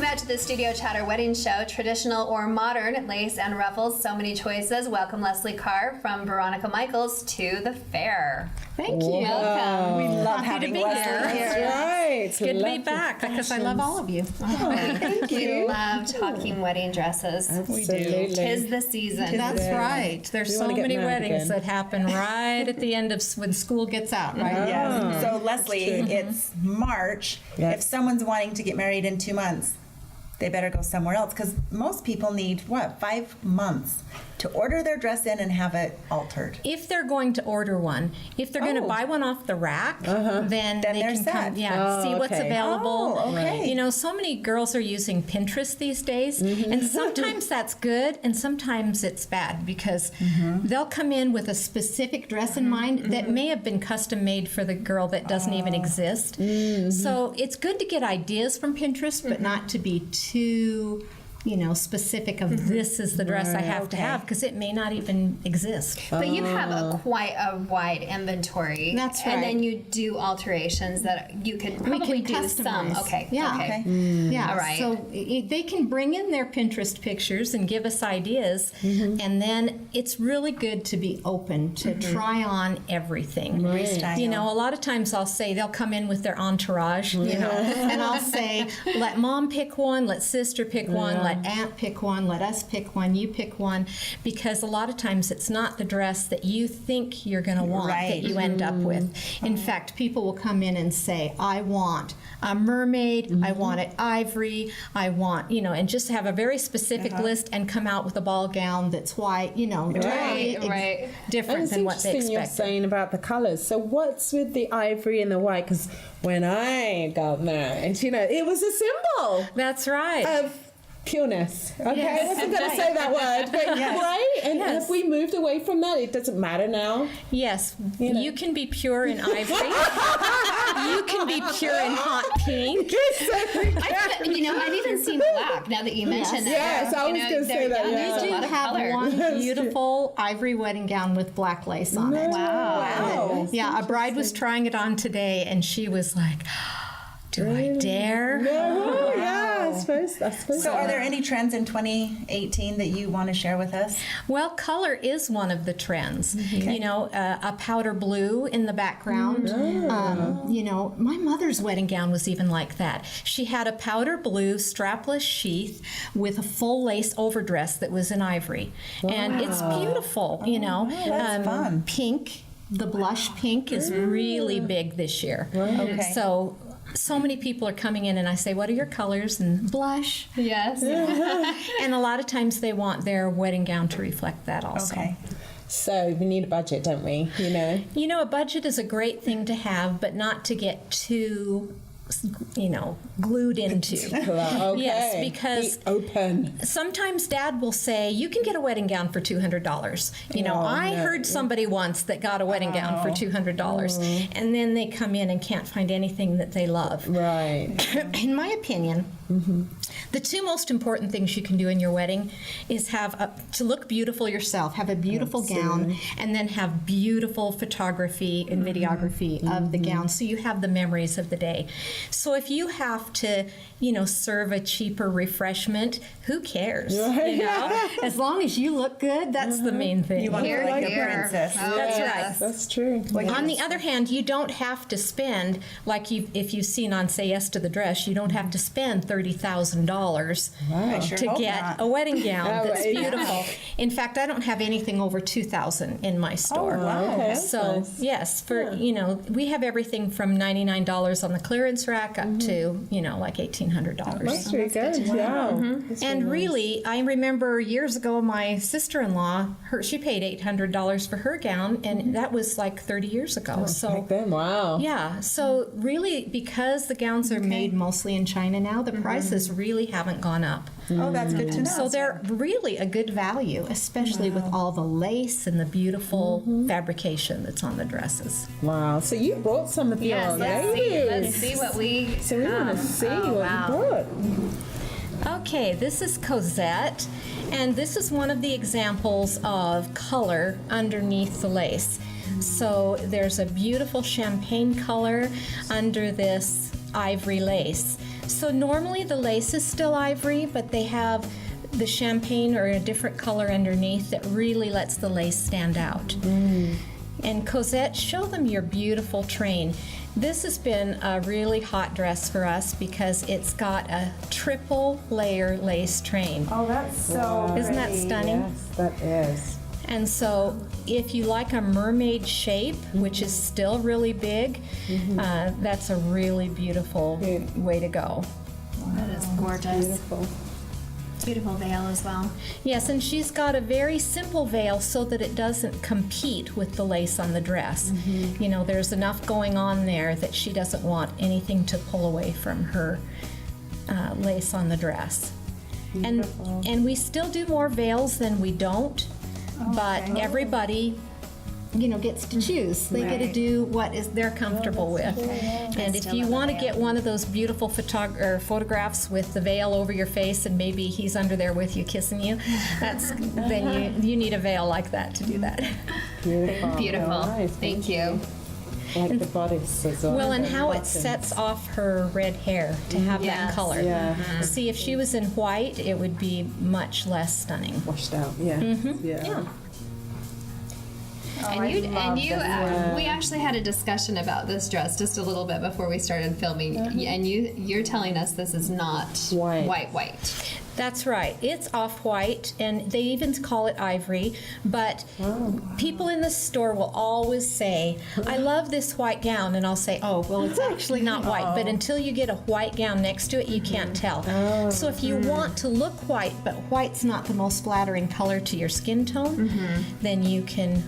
back to the Studio Chatter Wedding Show. Traditional or modern lace and ruffles, so many choices. Welcome Leslie Carr from Veronica Michaels to the fair. Thank you. Welcome. We love having to be Leslie here. here. That's right. It's good to be back because I love all of you. Thank We you. love talking wedding dresses. Absolutely. Tis the season. That's right. There's We so wanna get many married weddings again. that happen right at the end of when school gets out, right? Yes. So Leslie, it's March. Yes. If someone's wanting to get married in 2 months, they better go somewhere else because most people need 5 months to order their dress in and have it altered. If they're going to order one, if they're going to buy one off the rack, then they they're can set. come, see what's okay. available. Oh, okay. You know, so many girls are using Pinterest these days, and sometimes that's good, and sometimes it's bad because they'll come in with a specific dress in mind that may have been custom made for the girl that doesn't even exist. So it's good to get ideas from Pinterest, but not to be too specific of this is the dress I have to have because it may not even exist. But you have quite a wide inventory. That's And right. then you do alterations that you could probably do some. customize. Okay. Yeah. Okay. Yeah. All right. So they can bring in their Pinterest pictures and give us ideas, and then it's really good to be open to try on everything. Freestyle. You know, a lot of times I'll say they'll come in with their entourage, and I'll say, let mom pick one, let sister pick one, let aunt pick one, let us pick one, you pick one, because a lot of times it's not the dress that you think you're going to want Right. that you end up with. In fact, people will come in and say, I want a mermaid, I want it ivory, I want, and just have a very specific list and come out with a ball gown that's white, totally right. different And it's than what they interesting you're expected. saying about the colours. So what's with the ivory and the white? Because when I got married, it was a symbol That's right. of pureness. Okay, Yes. I wasn't going to say that word, but right? And have we moved away from that? It doesn't matter now. Yes, you can be pure in ivory. You can be pure in hot pink. I've even seen black now that you mentioned that. Yes, I was gonna say that, yeah. There's We a do lot of have color. one beautiful ivory wedding gown with black lace on it. Wow. Yeah, a bride was trying it on today, and she was like, "Do I dare?" Oh, yeah, I suppose. So are there any trends in 2018 that you want to share with us? Well, color is one of the trends. A powder blue in the background. My mother's wedding gown was even like that. She had a powder blue strapless sheath with a full lace overdress that was in ivory. And it's beautiful, That's fun. Pink, the blush pink is really big this year. Okay. So many people are coming in and I say, what are your colors? And blush. Yes. And a lot of times they want their wedding gown to reflect that also. Okay. So we need a budget, don't we? A budget is a great thing to have, but not to get too, glued into. Okay. Yes, because be open. sometimes Dad will say, you can get a wedding gown for $200. I heard somebody once that got a wedding gown for $200, and then they come in and can't find anything that they love. Right. In my opinion, the two most important things you can do in your wedding is to look beautiful yourself, have a beautiful gown, and then have beautiful photography and videography of the gown, so you have the memories of the day. So if you have to, serve a cheaper refreshment, who cares? As long as you look good, that's the main thing. You want to Here look like to a here. princess. That's right. That's true. On the other hand, you don't have to spend, if you've seen on Say Yes to the Dress, you don't have to spend $30,000 I sure to hope get not. a wedding gown that's right. beautiful. In fact, I don't have anything over $2,000 in my store. wow. Okay. So yes, we have everything from $99 on the clearance rack up to like $1,800. That's really good. Yeah. That's And really, I remember years ago, my sister-in-law, she paid $800 for her gown, and that was like 30 years ago. So back then, wow. yeah, so really, because the gowns are made mostly in China now, the prices really haven't gone up. Oh, that's good to know. So they're really a good value, especially with all the lace and the beautiful fabrication that's on the dresses. Wow. So you brought some of your Yes, let's see what we So we want to see what wow. you brought. Okay, this is Cosette, and this is one of the examples of color underneath the lace. So there's a beautiful champagne color under this ivory lace. So normally the lace is still ivory, but they have the champagne or a different color underneath that really lets the lace stand out. And Cosette, show them your beautiful train. This has been a really hot dress for us because it's got a triple layer lace train. Oh, that's so Isn't that stunning? Yes, that is. And so if you like a mermaid shape, which is still really big, that's a really beautiful way to go. That is gorgeous. Beautiful. Beautiful veil as well. Yes, and she's got a very simple veil so that it doesn't compete with the lace on the dress. You know, there's enough going on there that she doesn't want anything to pull away from her lace on the dress. And we still do more veils than we don't, but everybody, you know, gets to choose. They get to do what is they're comfortable with. And if you want to get one of those beautiful photographs with the veil over your face and maybe he's under there with you kissing you, then you need a veil like that to do that. Beautiful. Beautiful. Nice. Thank you. Like the bodice as well. Well, and how it Buttons. sets off her red hair to have that Yes. color. Yeah. See, if she was in white, it would be much less stunning. Washed out. Yeah. Yeah. We actually had a discussion about this dress just a little bit before we started filming, and you're telling us this is not white. That's right. It's off-white, and they even call it ivory, but people in the store will always say, I love this white gown, and I'll say, oh, well, it's actually not white, but until you get a white gown next to it, you can't tell. So if you want to look white, but white's not the most flattering color to your skin tone, then you can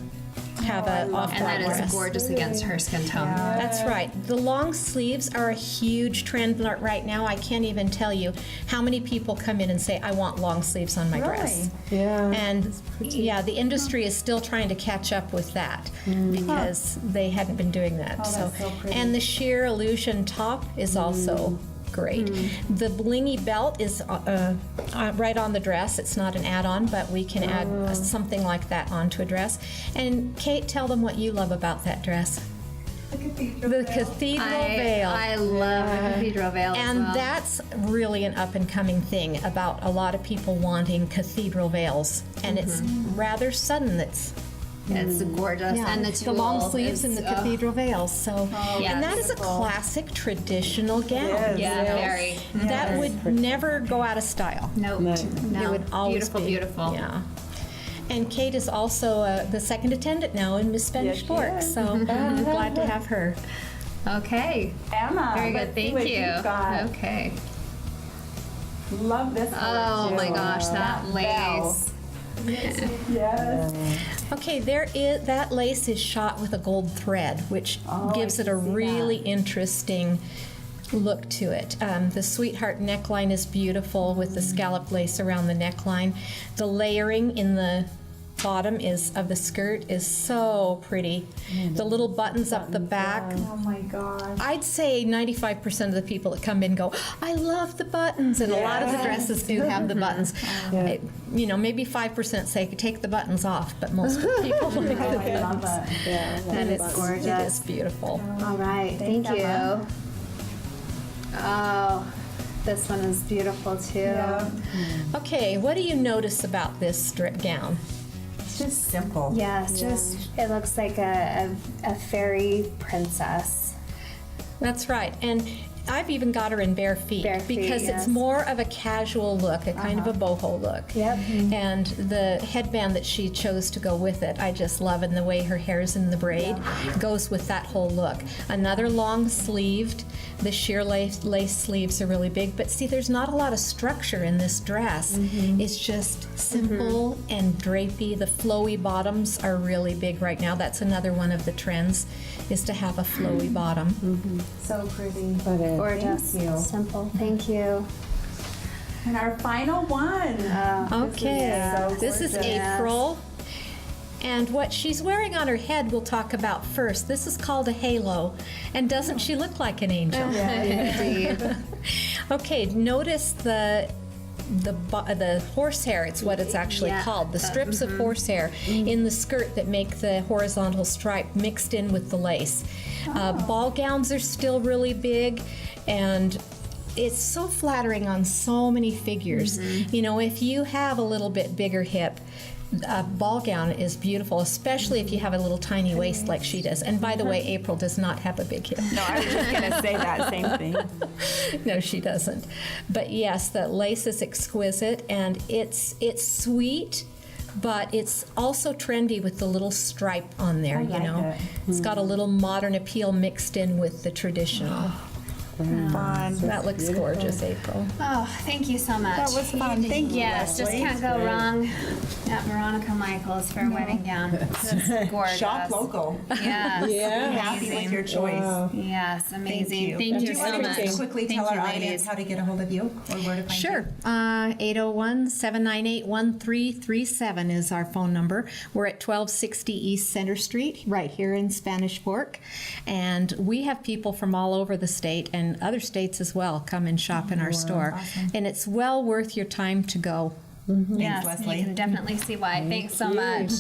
have a off-white And that is dress. gorgeous against her skin tone. That's right. The long sleeves are a huge trend right now. I can't even tell you how many people come in and say, I want long sleeves on my dress. Yeah. And yeah, the industry is still trying to catch up with that because they hadn't been doing that. so pretty. And the sheer illusion top is also great. The blingy belt is right on the dress. It's not an add-on, but we can add something like that onto a dress. And Kate, tell them what you love about that dress. The cathedral veil. I love the cathedral veil And as well. that's really an up-and-coming thing about a lot of people wanting cathedral veils. And it's rather sudden. It's gorgeous. And the long tulle sleeves and is- the cathedral veils. So, yes. and that is a classic traditional gown. Yeah, very. That would never go out of style. Nope. No. It would always Beautiful, be. beautiful. Yeah. And Kate is also the second attendant now in Miss Spanish Fork, so I'm glad to have her. Okay. Emma. Very let's good. see Thank what you. you've got. Okay. Love this Oh one, too. my gosh, that lace. Yes. Okay, that lace is shot with a gold thread, which gives I it a can see really interesting look to it. The sweetheart neckline is beautiful with the scalloped lace around the neckline. The layering in the bottom of the skirt is so pretty. The little buttons up the back. Oh my gosh. I'd say 95% of the people that come in go, I love the buttons, and a lot of the dresses do have the buttons. Maybe 5% say take the buttons off, but most people like the I love buttons. it. Yeah. That is It gorgeous. is beautiful. All right. Thank you. Emma. Oh, this one is beautiful too. Yeah. Okay, what do you notice about this strip gown? It's just simple. Yes, just it looks like a fairy princess. That's right. And I've even got her in bare feet Bare feet, because yes. it's more of a casual look, a kind of a boho look. Yep. And the headband that she chose to go with it, I just love, and the way her hair's in the braid goes with that whole look. Another long sleeved. The sheer lace sleeves are really big, but see, there's not a lot of structure in this dress. It's just simple and drapey. The flowy bottoms are really big right now. That's another one of the trends, is to have a flowy bottom. So pretty. That is. Gorgeous. Thank you. Simple. Thank you. And our final one. Okay, this is gorgeous. April. And what she's wearing on her head we'll talk about first. This is called a halo. And doesn't she look like an angel? Indeed. Okay, notice the horsehair, it's what it's actually Yeah. called. The strips of horsehair in the skirt that make the horizontal stripe mixed in with the lace. Ball gowns are still really big, and it's so flattering on so many figures. You know, if you have a little bit bigger hip, a ball gown is beautiful, especially if you have a little tiny waist like she does. And by the way, April does not have a big hip. No, I was just going to say that same thing. No, she doesn't. But yes, the lace is exquisite, and it's sweet, but it's also trendy with the little stripe on there, you know. It's got a little modern appeal mixed in with the traditional. Fun. That looks gorgeous, April. Oh, thank you so much. That was fun. Thank you. Yes, just Leslie. can't go wrong at Veronica Michaels for a wedding gown. It's gorgeous. Shop local. Yes. Yeah. Happy with your choice. Wow. Yes, amazing. Thank Do you you so want to much. just quickly Thank tell you, our ladies. audience how to get a hold of you or where to find Sure. 801-798-1337 is our phone number. We're at 1260 East Center Street, right here in Spanish Fork. And we have people from all over the state and other states as well come and shop in our store. Awesome. And it's well worth your time to go. Yes, Leslie. you can definitely see why. Thanks so much.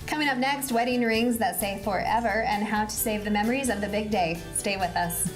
Coming up next, wedding rings that say forever and how to save the memories of the big day. Stay with us.